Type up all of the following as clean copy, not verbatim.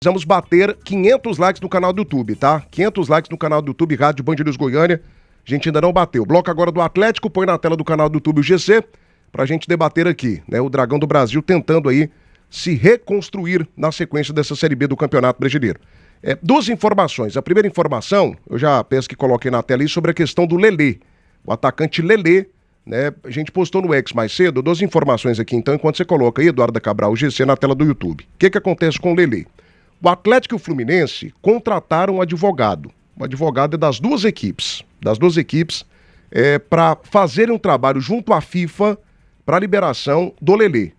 Precisamos bater 500 likes no canal do YouTube, tá? 500 likes no canal do YouTube, Rádio Band News Goiânia. A gente ainda não bateu. Bloco agora do Atlético, põe na tela do canal do YouTube o GC, pra gente debater aqui, né? O Dragão do Brasil tentando aí se reconstruir na sequência dessa Série B do Campeonato Brasileiro. Duas informações. A primeira informação, eu já peço que coloquei na tela aí, sobre a questão do Lelê. O atacante Lelê, né? A gente postou no X mais cedo, duas informações aqui, então, enquanto você coloca aí, Eduardo Cabral, o GC, na tela do YouTube. O que acontece com o Lelê? O Atlético e o Fluminense contrataram um advogado. O advogado é das duas equipes. Para fazerem um trabalho junto à FIFA para a liberação do Lelê.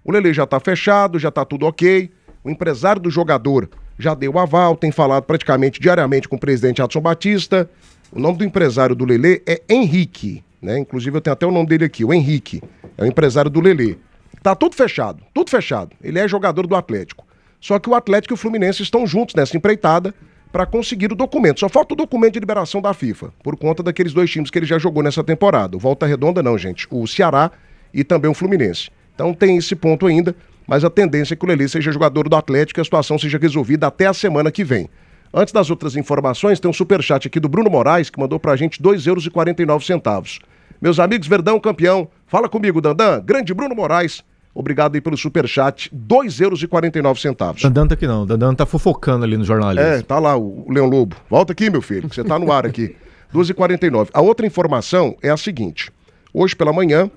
O Lelê já está fechado, já está tudo ok. O empresário do jogador já deu o aval, tem falado praticamente diariamente com o presidente Adson Batista. O nome do empresário do Lelê é Henrique, né? Inclusive eu tenho até o nome dele aqui, o Henrique. É o empresário do Lelê. Tá tudo fechado, tudo fechado. Ele é jogador do Atlético. Só que o Atlético e o Fluminense estão juntos nessa empreitada para conseguir o documento. Só falta o documento de liberação da FIFA, por conta daqueles dois times que ele já jogou nessa temporada. O Volta Redonda não, gente. O Ceará e também o Fluminense. Então tem esse ponto ainda, mas a tendência é que o Lelê seja jogador do Atlético e a situação seja resolvida até a semana que vem. Antes das outras informações, tem um superchat aqui do Bruno Moraes, que mandou pra gente R$2,49. Meus amigos, Verdão campeão. Fala comigo, Dandan. Grande Bruno Moraes. Obrigado aí pelo superchat, R$2,49. Dandan tá aqui não, Dandan tá fofocando ali no jornalismo. Tá lá o Leão Lobo. Volta aqui, meu filho, que você tá no ar aqui. 2h49. A outra informação é a seguinte. Hoje pela manhã,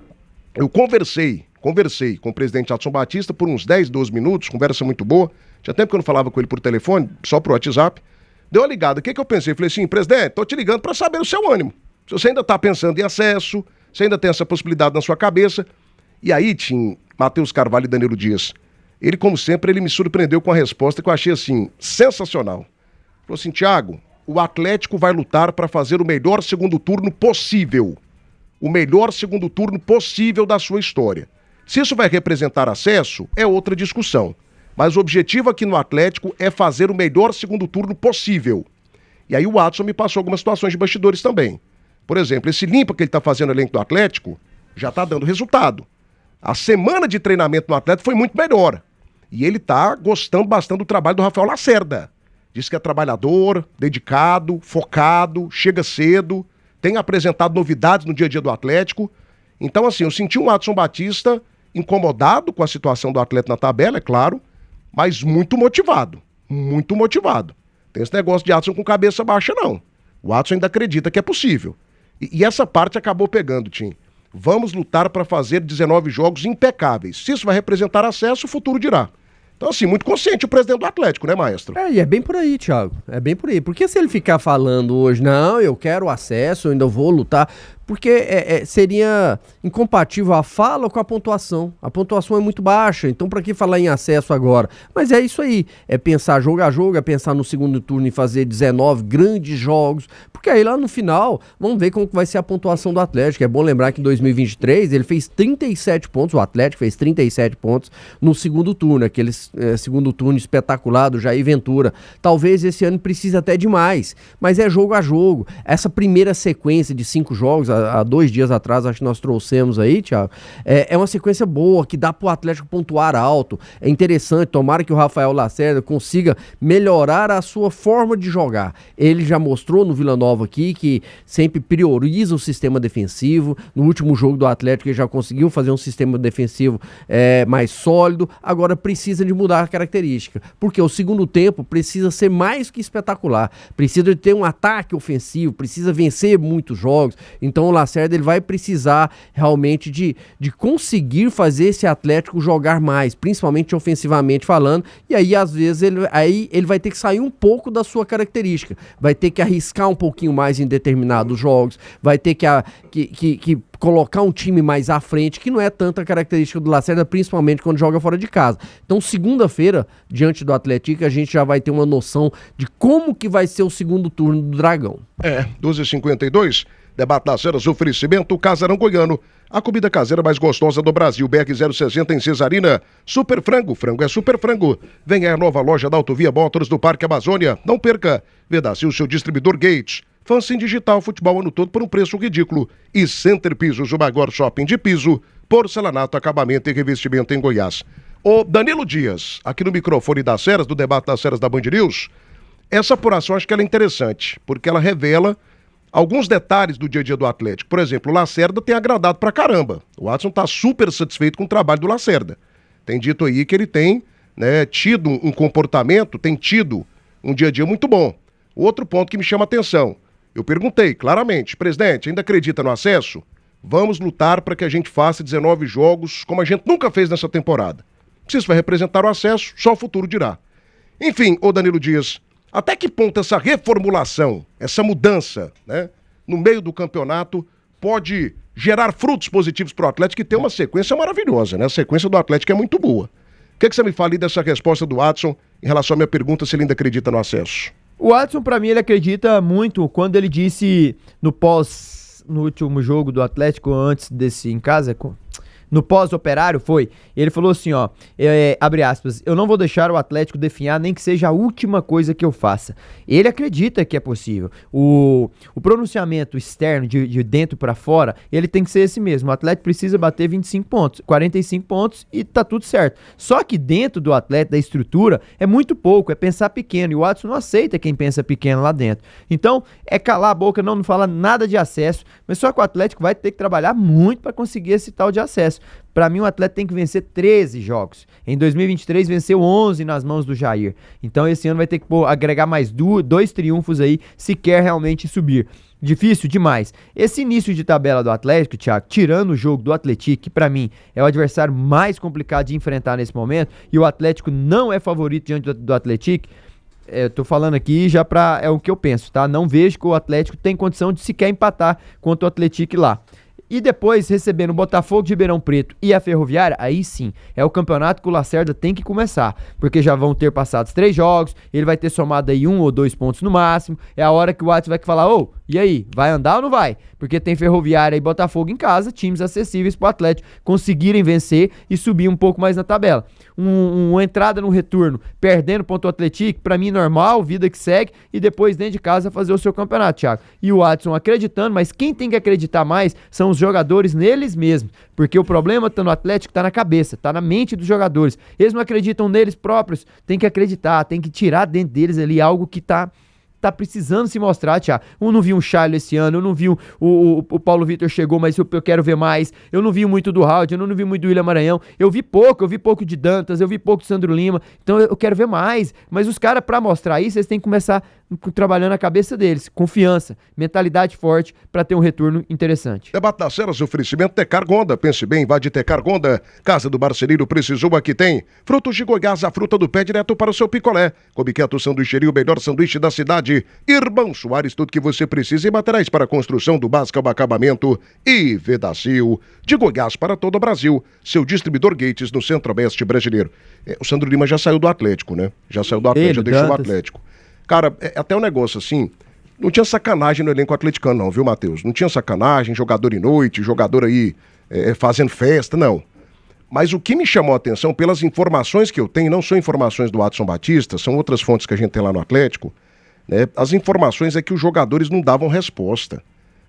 eu conversei com o presidente Adson Batista por uns 10, 12 minutos, conversa muito boa. Tinha tempo que eu não falava com ele por telefone, só pro WhatsApp. Deu uma ligada, o que eu pensei? Falei assim, presidente, tô te ligando pra saber o seu ânimo. Se você ainda tá pensando em acesso, se ainda tem essa possibilidade na sua cabeça. E aí, Tim, Matheus Carvalho e Danilo Dias, ele, como sempre, ele me surpreendeu com a resposta que eu achei, assim, sensacional. Falou assim, Thiago, o Atlético vai lutar para fazer o melhor segundo turno possível. O melhor segundo turno possível da sua história. Se isso vai representar acesso, é outra discussão. Mas o objetivo aqui no Atlético é fazer o melhor segundo turno possível. E aí o Adson me passou algumas situações de bastidores também. Por exemplo, esse limpa que ele está fazendo no elenco do Atlético já está dando resultado. A semana de treinamento no Atlético foi muito melhor. E ele tá gostando bastante do trabalho do Rafael Lacerda. Diz que é trabalhador, dedicado, focado, chega cedo, tem apresentado novidades no dia a dia do Atlético. Então, assim, eu senti um Adson Batista incomodado com a situação do Atlético na tabela, é claro, mas muito motivado. Muito motivado. Tem esse negócio de Adson com cabeça baixa, não. O Adson ainda acredita que é possível. E essa parte acabou pegando, Tim. Vamos lutar para fazer 19 jogos impecáveis. Se isso vai representar acesso, o futuro dirá. Então, assim, muito consciente o presidente do Atlético, né, maestro? E é bem por aí, Thiago. É bem por aí. Porque se ele ficar falando hoje, não, eu quero acesso, eu ainda vou lutar... Porque seria incompatível a fala com a pontuação. A pontuação é muito baixa, então para que falar em acesso agora? Mas é isso aí, é pensar jogo a jogo, é pensar no segundo turno e fazer 19 grandes jogos, porque aí lá no final, vamos ver como que vai ser a pontuação do Atlético. É bom lembrar que em 2023 ele fez 37 pontos, o Atlético fez 37 pontos no segundo turno, aquele segundo turno espetacular do Jair Ventura. Talvez esse ano precise até de mais, mas é jogo a jogo. Essa primeira sequência de 5 jogos, há 2 dias atrás, acho que nós trouxemos aí, Thiago, é uma sequência boa, que dá pro Atlético pontuar alto, é interessante, tomara que o Rafael Lacerda consiga melhorar a sua forma de jogar. Ele já mostrou no Vila Nova aqui que sempre prioriza o sistema defensivo, no último jogo do Atlético ele já conseguiu fazer um sistema defensivo mais sólido, agora precisa de mudar a característica, porque o segundo tempo precisa ser mais que espetacular, precisa de ter um ataque ofensivo, precisa vencer muitos jogos, então o Lacerda ele vai precisar realmente de conseguir fazer esse Atlético jogar mais, principalmente ofensivamente falando, e aí às vezes ele vai ter que sair um pouco da sua característica, vai ter que arriscar um pouquinho mais em determinados jogos, vai ter que colocar um time mais à frente, que não é tanta característica do Lacerda, principalmente quando joga fora de casa. Então segunda-feira, diante do Atlético, a gente já vai ter uma noção de como que vai ser o segundo turno do Dragão. 12h52, debate das cenas, oferecimento Casarão Goiano, a comida caseira mais gostosa do Brasil, BR 060 em Cesarina, Super Frango, frango é Super Frango. Venha à nova loja da Autovia Motors do Parque Amazônia, não perca, Vedacil, o seu distribuidor Gates, Fansim Digital, futebol ano todo por um preço ridículo, e Center Pisos, o maior shopping de piso, porcelanato, acabamento e revestimento em Goiás. O Danilo Dias, aqui no microfone das Feras, do debate das Feras da Band News, essa apuração acho que ela é interessante, porque ela revela alguns detalhes do dia a dia do Atlético. Por exemplo, o Lacerda tem agradado pra caramba. O Watson tá super satisfeito com o trabalho do Lacerda. Tem dito aí que ele tem, né, tido um comportamento, tem tido um dia a dia muito bom. Outro ponto que me chama a atenção, eu perguntei claramente, presidente, ainda acredita no acesso? Vamos lutar para que a gente faça 19 jogos como a gente nunca fez nessa temporada. Se isso vai representar o acesso, só o futuro dirá. Enfim, ô Danilo Dias, até que ponto essa reformulação, essa mudança, né, no meio do campeonato pode gerar frutos positivos para o Atlético, que tem uma sequência maravilhosa, né? A sequência do Atlético é muito boa. O que você me fala aí dessa resposta do Watson em relação à minha pergunta se ele ainda acredita no acesso? O Watson, pra mim, ele acredita muito quando ele disse no último jogo do Atlético, antes desse em casa, no pós-operário ele falou assim, ó, abre aspas, eu não vou deixar o Atlético definhar nem que seja a última coisa que eu faça. Ele acredita que é possível. O pronunciamento externo, de dentro pra fora, ele tem que ser esse mesmo. O Atlético precisa bater 25 pontos, 45 pontos e tá tudo certo. Só que dentro do Atlético, da estrutura, é muito pouco, é pensar pequeno. E o Watson não aceita quem pensa pequeno lá dentro. Então, é calar a boca, não falar nada de acesso, mas só que o Atlético vai ter que trabalhar muito pra conseguir esse tal de acesso. Pra mim, o Atlético tem que vencer 13 jogos. Em 2023, venceu 11 nas mãos do Jair. Então, esse ano vai ter que agregar mais 2 triunfos aí, se quer realmente subir. Difícil demais. Esse início de tabela do Atlético, Thiago, tirando o jogo do Atlético, que pra mim é o adversário mais complicado de enfrentar nesse momento, e o Atlético não é favorito diante do Atlético, eu tô falando aqui já é o que eu penso, tá? Não vejo que o Atlético tem condição de sequer empatar contra o Atlético lá. E depois, recebendo o Botafogo de Ribeirão Preto e a Ferroviária, aí sim, é o campeonato que o Lacerda tem que começar, porque já vão ter passados 3 jogos, ele vai ter somado aí 1 ou 2 pontos no máximo, é a hora que o Watson vai falar, e aí, vai andar ou não vai? Porque tem Ferroviária e Botafogo em casa, times acessíveis pro Atlético conseguirem vencer e subir um pouco mais na tabela. Uma entrada no retorno, perdendo ponto Atlético, pra mim normal, vida que segue, e depois dentro de casa fazer o seu campeonato, Thiago. E o Watson acreditando, mas quem tem que acreditar mais são os jogadores neles mesmos, porque o problema tá no Atlético, tá na cabeça, tá na mente dos jogadores. Eles não acreditam neles próprios, tem que acreditar, tem que tirar dentro deles ali algo que tá precisando se mostrar, Thiago. Eu não vi um Charles esse ano, eu não vi o Paulo Vitor chegou, mas eu quero ver mais. Eu não vi muito do Raul, eu não vi muito do William Maranhão. Eu vi pouco de Dantas, eu vi pouco de Sandro Lima. Então eu quero ver mais. Mas os caras, pra mostrar isso, eles têm que começar trabalhando a cabeça deles. Confiança, mentalidade forte pra ter um retorno interessante. Debate das Feras, oferecimento Tecar Gonda. Pense bem, vá de Tecar Gonda. Casa do Marceneiro, precisou, aqui tem. Frutos de Goiás, a fruta do pé direto para o seu picolé. Come Quieto Sanduicheria, o melhor sanduíche da cidade. Irmão Soares, tudo que você precisa em materiais para a construção do básico ao acabamento. E Vedacil, de Goiás para todo o Brasil. Seu distribuidor Gates no Centro-Oeste brasileiro. O Sandro Lima já saiu do Atlético, né? Já saiu do Atlético, já deixou o Atlético. Cara, até um negócio assim, não tinha sacanagem no elenco atleticano não, viu, Matheus? Não tinha sacanagem, jogador em noite, jogador aí fazendo festa, não. Mas o que me chamou a atenção, pelas informações que eu tenho, não são informações do Watson Batista, são outras fontes que a gente tem lá no Atlético, né? As informações é que os jogadores não davam resposta.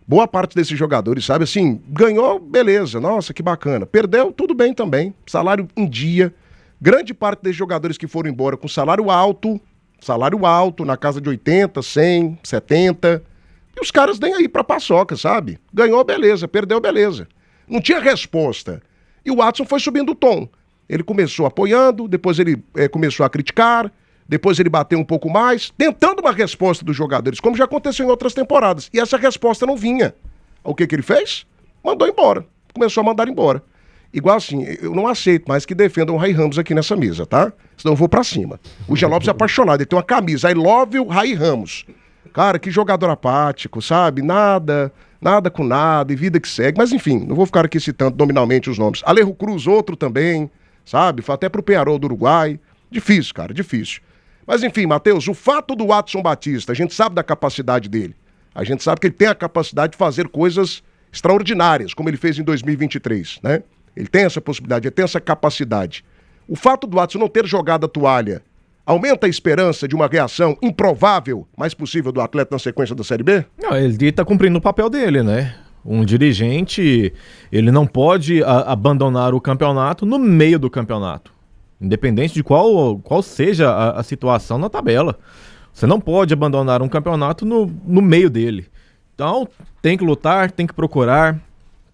Boa parte desses jogadores, sabe, assim, ganhou, beleza, nossa, que bacana. Perdeu, tudo bem também, salário em dia. Grande parte desses jogadores que foram embora com salário alto, na casa de 80, 100, 70, e os caras nem aí pra paçoca, sabe? Ganhou, beleza, perdeu, beleza. Não tinha resposta. E o Watson foi subindo o tom. Ele começou apoiando, depois ele começou a criticar, depois ele bateu um pouco mais, tentando uma resposta dos jogadores, como já aconteceu em outras temporadas. E essa resposta não vinha. O que ele fez? Mandou embora. Começou a mandar embora. Igual assim, eu não aceito mais que defendam o Ray Ramos aqui nessa mesa, tá? Senão eu vou pra cima. O Jean Lopes é apaixonado, ele tem uma camisa, I love you, Ray Ramos. Cara, que jogador apático, sabe? Nada com nada, e vida que segue. Mas enfim, não vou ficar aqui citando nominalmente os nomes. Alejo Cruz, outro também, sabe? Foi até pro Peñarol do Uruguai. Difícil, cara, difícil. Mas enfim, Matheus, o fato do Watson Batista, a gente sabe da capacidade dele. A gente sabe que ele tem a capacidade de fazer coisas extraordinárias, como ele fez em 2023, né? Ele tem essa possibilidade, ele tem essa capacidade. O fato do Watson não ter jogado a toalha aumenta a esperança de uma reação improvável, mas possível, do atleta na sequência da Série B? Não, ele está cumprindo o papel dele, né? Um dirigente, ele não pode abandonar o campeonato no meio do campeonato. independente de qual seja a situação na tabela. Você não pode abandonar um campeonato no meio dele. Então, tem que lutar, tem que procurar,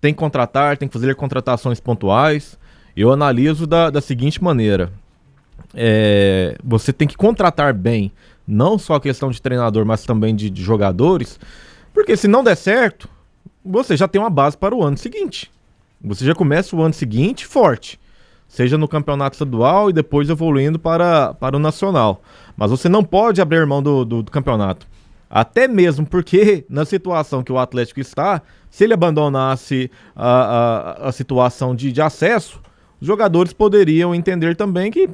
tem que contratar, tem que fazer contratações pontuais. Eu analiso da seguinte maneira. Você tem que contratar bem, não só a questão de treinador, mas também de jogadores, porque se não der certo, você já tem uma base para o ano seguinte. Você já começa o ano seguinte forte, seja no campeonato estadual e depois evoluindo para o nacional. Mas você não pode abrir mão do campeonato. Até mesmo porque, na situação que o Atlético está, se ele abandonasse a situação de acesso, os jogadores poderiam entender também que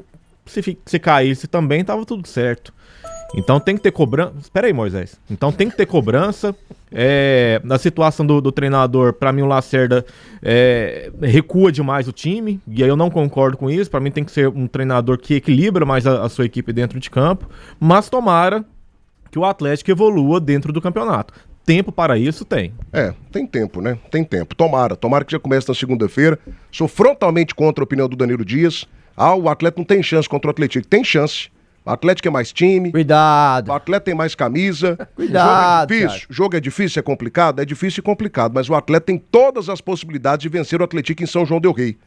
se caísse também estava tudo certo. Então tem que ter cobrança. Espera aí, Moisés. Então tem que ter cobrança. Na situação do treinador, para mim o Lacerda recua demais o time. E aí eu não concordo com isso. Para mim tem que ser um treinador que equilibra mais a sua equipe dentro de campo. Mas tomara que o Atlético evolua dentro do campeonato. Tempo para isso tem. Tem tempo, né? Tem tempo. Tomara que já comece na segunda-feira. Sou frontalmente contra a opinião do Danilo Dias. O Atlético não tem chance contra o Atlético. Tem chance. O Atlético é mais time. Cuidado. O Atlético tem mais camisa. Cuidado. Jogo é difícil, é complicado? É difícil e complicado. Mas o Atlético tem todas as possibilidades de vencer o Atlético em São João del Rei.